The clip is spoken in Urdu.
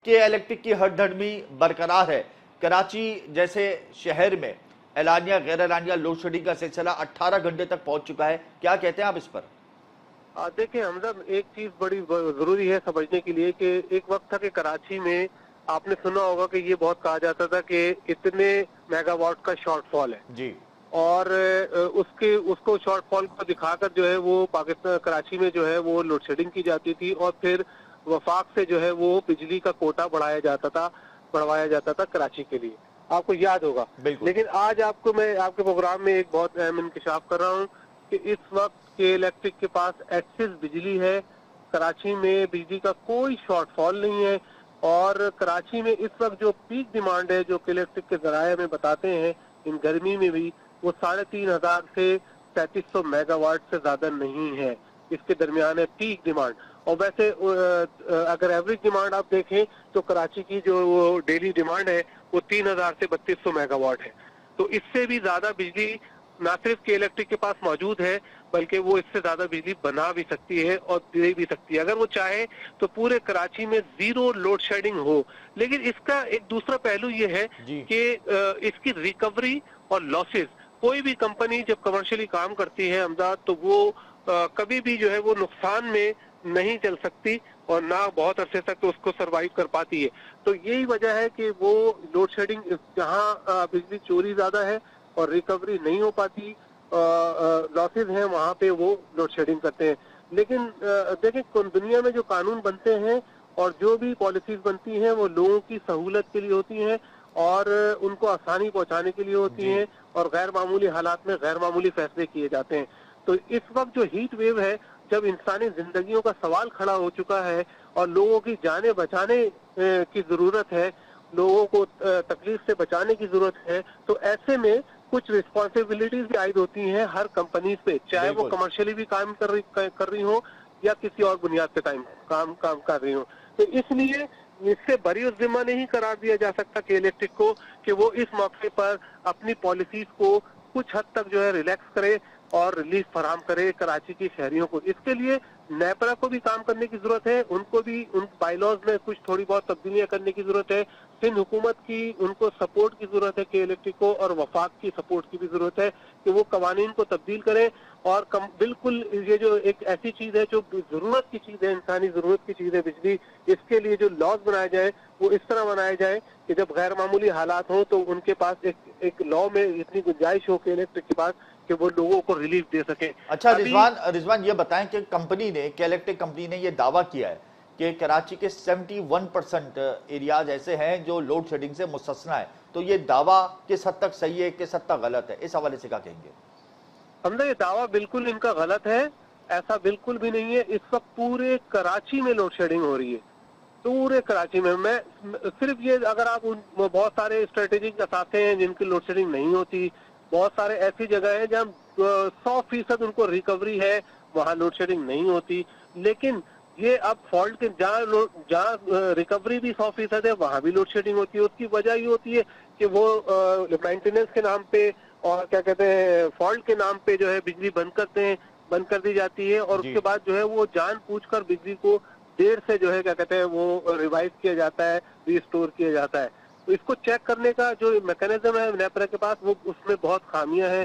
کہ الیکٹرک کی ہڑدھڑمی برقرار ہے۔ کراچی جیسے شہر میں اعلانیہ غیر اعلانیہ لوڈ شیڈنگ کا سلسلہ 18 گھنٹے تک پہنچ چکا ہے، کیا کہتے ہیں آپ اس پر؟ دیکھیں حمزہ، ایک چیز بڑی ضروری ہے سمجھنے کے لیے کہ ایک وقت تھا کہ کراچی میں آپ نے سنا ہوگا کہ یہ بہت کہا جاتا تھا کہ اتنے میگا واٹ کا شارٹ فال ہے جی، اور اس کو شارٹ فال کو دکھا کر جو ہے وہ پاکستان کراچی میں جو ہے وہ لوڈ شیڈنگ کی جاتی تھی اور پھر وفاق سے جو ہے وہ بجلی کا کوٹا بڑھوایا جاتا تھا کراچی کے لیے، آپ کو یاد ہوگا۔ بالکل۔ لیکن آج میں آپ کے پروگرام میں ایک بہت اہم انکشاف کر رہا ہوں کہ اس وقت کے الیکٹرک کے پاس ایکسس بجلی ہے، کراچی میں بجلی کا کوئی شارٹ فال نہیں ہے، اور کراچی میں اس وقت جو پیک ڈیمانڈ ہے جو کہ الیکٹرک کے ذرائع میں بتاتے ہیں ان گرمی میں بھی، وہ 3500 سے 3700 میگا واٹ سے زیادہ نہیں ہے، اس کے درمیان ہے پیک ڈیمانڈ۔ اور ویسے اگر ایوریج ڈیمانڈ آپ دیکھیں تو کراچی کی جو ڈیلی ڈیمانڈ ہے وہ 3000 سے 3200 میگا واٹ ہے، تو اس سے بھی زیادہ بجلی نہ صرف کہ الیکٹرک کے پاس موجود ہے بلکہ وہ اس سے زیادہ بجلی بنا بھی سکتی ہے اور دے بھی سکتی ہے اگر وہ چاہے تو پورے کراچی میں زیرو لوڈ شیڈنگ ہو۔ لیکن اس کا ایک دوسرا پہلو یہ ہے جی، کہ اس کی ریکوری اور لاسز، کوئی بھی کمپنی جب کمرشلی کام کرتی ہے امداد تو وہ کبھی بھی جو ہے وہ نقصان میں نہیں چل سکتی اور نہ بہت عرصے تک اس کو سروائیو کر پاتی ہے۔ تو یہی وجہ ہے کہ وہ لوڈ شیڈنگ جہاں بجلی چوری زیادہ ہے اور ریکوری نہیں ہو پاتی، لاسز ہیں، وہاں پہ وہ لوڈ شیڈنگ کرتے ہیں۔ لیکن دیکھیں دنیا میں جو قانون بنتے ہیں اور جو بھی پالیسیز بنتی ہیں وہ لوگوں کی سہولت کے لیے ہوتی ہیں اور ان کو آسانی پہنچانے کے لیے ہوتی جی، ہیں اور غیر معمولی حالات میں غیر معمولی فیصلے کیے جاتے ہیں۔ تو اس وقت جو ہیٹ ویو ہے، جب انسانی زندگیوں کا سوال کھڑا ہو چکا ہے اور لوگوں کی جانیں بچانے کی ضرورت ہے، لوگوں کو تکلیف سے بچانے کی ضرورت ہے، تو ایسے میں کچھ رسپانسبلٹیز بھی عائد ہوتی ہیں ہر کمپنیز پہ، چاہے وہ بالکل۔ کمرشلی بھی کام کر رہی ہوں یا کسی اور بنیاد پہ کام کر رہی ہوں۔ تو اس لیے اس سے بری ذمہ نہیں قرار دیا جا سکتا کہ الیکٹرک کو کہ وہ اس موقع پر اپنی پالیسیز کو کچھ حد تک جو ہے ریلیکس کرے اور ریلیف فراہم کرے کراچی کی شہریوں کو۔ اس کے لیے نیپرا کو بھی کام کرنے کی ضرورت ہے، ان کو بھی ان بائی لاز میں کچھ تھوڑی بہت تبدیلیاں کرنے کی ضرورت ہے، سندھ حکومت کی ان کو سپورٹ کی ضرورت ہے کہ الیکٹرک کو، اور وفاق کی سپورٹ کی بھی ضرورت ہے کہ وہ قوانین کو تبدیل کریں اور بالکل یہ جو ایک ایسی چیز ہے جو ضرورت کی چیز ہے، انسانی ضرورت کی چیز ہے بجلی، اس کے لیے جو لاز بنائے جائیں وہ اس طرح بنائے جائیں کہ جب غیر معمولی حالات ہوں تو ان کے پاس ایک لا میں اتنی گنجائش ہو کہ الیکٹرک کے پاس کہ وہ لوگوں کو ریلیف دے سکیں۔ اچھا ابھی رضوان یہ بتائیں کہ الیکٹرک کمپنی نے یہ دعویٰ کیا ہے کہ کراچی کے 71% ایریاز ایسے ہیں جو لوڈ شیڈنگ سے مستثنی ہے، تو یہ دعویٰ کس حد تک صحیح ہے، کس حد تک غلط ہے، اس حوالے سے کیا کہیں گے؟ حمزہ، یہ دعویٰ بالکل ان کا غلط ہے، ایسا بالکل بھی نہیں ہے۔ اس وقت پورے کراچی میں لوڈ شیڈنگ ہو رہی ہے، پورے کراچی میں صرف یہ اگر آپ بہت سارے اسٹریٹجک اثاثے ہیں جن کی لوڈ شیڈنگ نہیں ہوتی، بہت سارے ایسی جگہ ہیں جہاں 100% ان کو ریکوری ہے، وہاں لوڈ شیڈنگ نہیں ہوتی۔ لیکن یہ اب فالٹ کے جہاں ریکوری بھی 100% ہے وہاں بھی لوڈ شیڈنگ ہوتی ہے۔ اس کی وجہ یہ ہوتی ہے کہ وہ مینٹیننس کے نام پہ اور کیا کہتے ہیں فالٹ کے نام پہ جو ہے بجلی بند کر دی جاتی ہے، اور اس جی، کے بعد جو ہے وہ جان پوچھ کر بجلی کو دیر سے جو ہے کیا کہتے ہیں وہ ریوائز کیا جاتا ہے، ری اسٹور کیا جاتا ہے۔ تو اس کو چیک کرنے کا جو میکینزم ہے نیپرا کے پاس، وہ اس میں بہت خامیاں ہیں۔